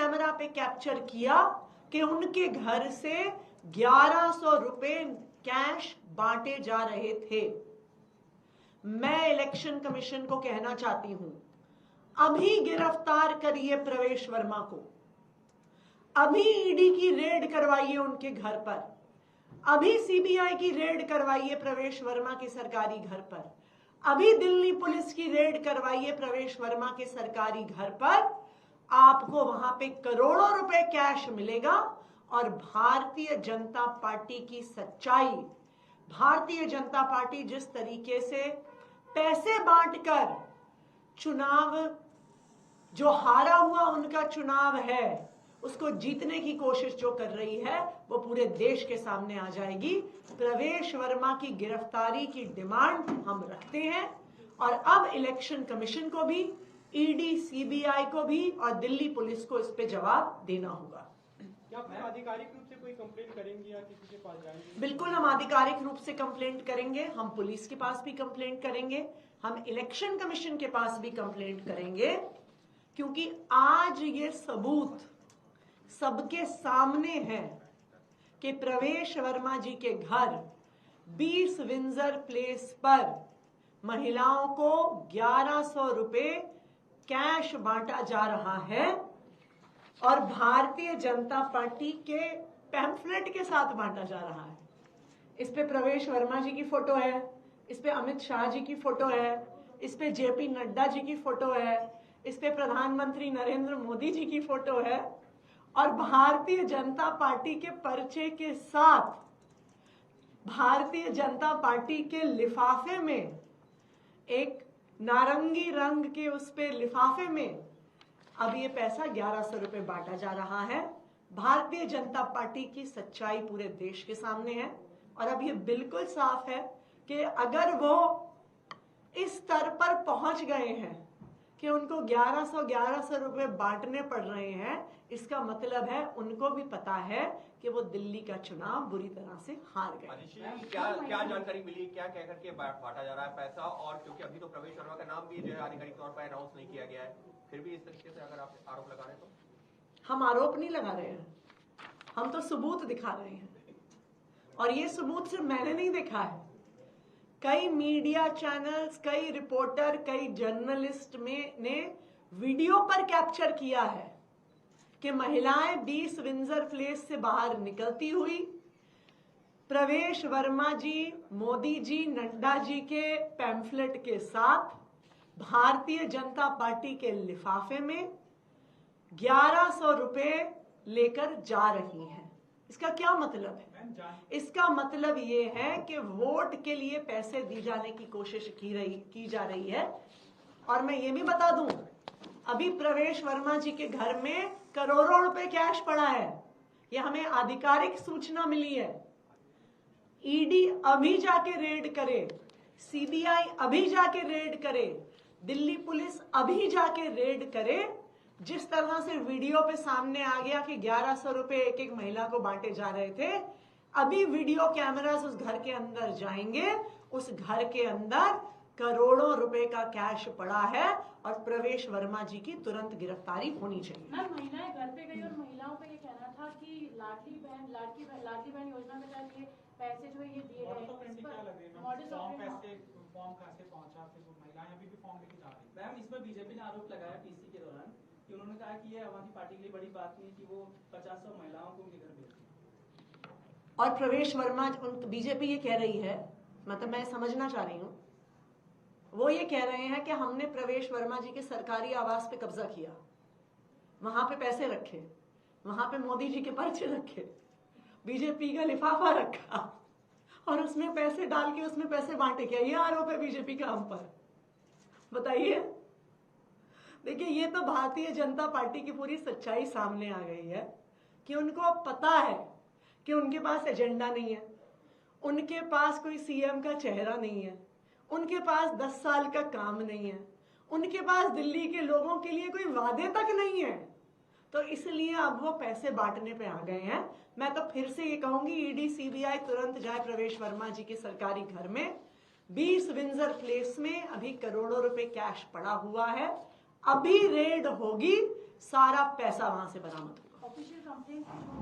Camera पे capture किया कि उनके घर से 1100 रुपए कैश बांटे जा रहे थे। मैं इलेक्शन कमीशन को कहना चाहती हूं, अभी गिरफ्तार करिए प्रवेश वर्मा को, अभी ईडी की रेड करवाइए उनके घर पर, अभी सीबीआई की रेड करवाइए प्रवेश वर्मा के सरकारी घर पर, अभी दिल्ली पुलिस की रेड करवाइए प्रवेश वर्मा के सरकारी घर पर। आपको वहां पे करोड़ों रुपए कैश मिलेगा और भारतीय जनता पार्टी की सच्चाई, भारतीय जनता पार्टी जिस तरीके से पैसे बांटकर चुनाव, जो हारा हुआ उनका चुनाव है, उसको जीतने की कोशिश जो कर रही है, वो पूरे देश के सामने आ जाएगी। प्रवेश वर्मा की गिरफ्तारी की डिमांड हम रखते हैं और अब इलेक्शन कमीशन को भी, ईडी, सीबीआई को भी और दिल्ली पुलिस को इस पे जवाब देना होगा। क्या आप आधिकारिक रूप से कोई कंप्लेंट करेंगे या किसी के पास जाएंगे? बिल्कुल, हम आधिकारिक रूप से कंप्लेंट करेंगे, हम पुलिस के पास भी कंप्लेंट करेंगे, हम इलेक्शन कमीशन के पास भी कंप्लेंट करेंगे, क्योंकि आज ये सबूत सबके सामने है कि प्रवेश वर्मा जी के घर 20 विंजर प्लेस पर महिलाओं को 1100 रुपए कैश बांटा जा रहा है और भारतीय जनता पार्टी के पैम्फलेट के साथ बांटा जा रहा है। इस पे प्रवेश वर्मा जी की फोटो है, इस पे अमित शाह जी की फोटो है, इस पे जेपी नड्डा जी की फोटो है, इस पे प्रधानमंत्री नरेंद्र मोदी जी की फोटो है और भारतीय जनता पार्टी के पर्चे के साथ भारतीय जनता पार्टी के लिफाफे में, एक नारंगी रंग के उस पे लिफाफे में अब ये पैसा 1100 रुपए बांटा जा रहा है। भारतीय जनता पार्टी की सच्चाई पूरे देश के सामने है और अब ये बिल्कुल साफ है कि अगर वो इस स्तर पर पहुंच गए हैं कि उनको 1100 रुपए बांटने पड़ रहे हैं, इसका मतलब है उनको भी पता है कि वो दिल्ली का चुनाव बुरी तरह से हार गए। क्या जानकारी मिली, क्या कह करके बांटा जा रहा है पैसा? और क्योंकि अभी तो प्रवेश वर्मा का नाम भी जो है आधिकारिक तौर पर अनाउंस नहीं किया गया है, फिर भी इस तरीके से अगर आप आरोप लगा रहे हैं तो? हम आरोप नहीं लगा रहे हैं, हम तो सबूत दिखा रहे हैं और ये सबूत सिर्फ मैंने नहीं देखा है, कई मीडिया चैनल्स, कई रिपोर्टर, कई जर्नलिस्ट ने वीडियो पर कैप्चर किया है कि महिलाएं 20 विंजर प्लेस से बाहर निकलती हुई प्रवेश वर्मा जी, मोदी जी, नड्डा जी के पैम्फलेट के साथ भारतीय जनता पार्टी के लिफाफे में 1100 रुपए लेकर जा रही हैं। इसका क्या मतलब है? इसका मतलब ये है कि वोट के लिए पैसे दी जाने की कोशिश की जा रही है। और मैं ये भी बता दूं, अभी प्रवेश वर्मा जी के घर में करोड़ों रुपए कैश पड़ा है, ये हमें आधिकारिक सूचना मिली है। ईडी अभी जाके रेड करे, सीबीआई अभी जाके रेड करे, दिल्ली पुलिस अभी जाके रेड करे। जिस तरह से वीडियो पे सामने आ गया कि 1100 रुपए एक एक महिला को बांटे जा रहे थे, अभी वीडियो कैमरास उस घर के अंदर जाएंगे, उस घर के अंदर करोड़ों रुपए का कैश पड़ा है और प्रवेश वर्मा जी की तुरंत गिरफ्तारी होनी चाहिए। मैम, महिलाएं घर पे गई और महिलाओं का ये कहना था कि लाडली बहन योजना के तहत ये पैसे जो ये दिए गए, फॉर्म कहां से पहुंचा, फिर वो महिलाएं अभी भी फॉर्म लेके जा रही हैं। मैम, इसमें बीजेपी ने आरोप लगाया पीसी के दौरान कि उन्होंने कहा कि ये आम आदमी पार्टी के लिए बड़ी बात नहीं कि वो 50 महिलाओं को उनके घर भेजती। और प्रवेश वर्मा, बीजेपी ये कह रही है, मतलब मैं समझना चाह रही हूँ, वो ये कह रहे हैं कि हमने प्रवेश वर्मा जी के सरकारी आवास पे कब्जा किया, वहां पे पैसे रखे, वहां पे मोदी जी के पर्चे रखे, बीजेपी का लिफाफा रखा और उसमें पैसे डाल के उसमें पैसे बांटे। क्या ये आरोप है बीजेपी का हम पर? बताइए। देखिए, ये तो भारतीय जनता पार्टी की पूरी सच्चाई सामने आ गई है कि उनको अब पता है कि उनके पास एजेंडा नहीं है, उनके पास कोई सीएम का चेहरा नहीं है, उनके पास 10 साल का काम नहीं है, उनके पास दिल्ली के लोगों के लिए कोई वादे तक नहीं है, तो इसलिए अब वो पैसे बांटने पे आ गए हैं। मैं तो फिर से ये कहूंगी, ईडी सीबीआई तुरंत जाए प्रवेश वर्मा जी के सरकारी घर में। 20 विंजर प्लेस में अभी करोड़ों रुपए कैश पड़ा हुआ है, अभी रेड होगी, सारा पैसा वहां से बरामद होगा। Official complaint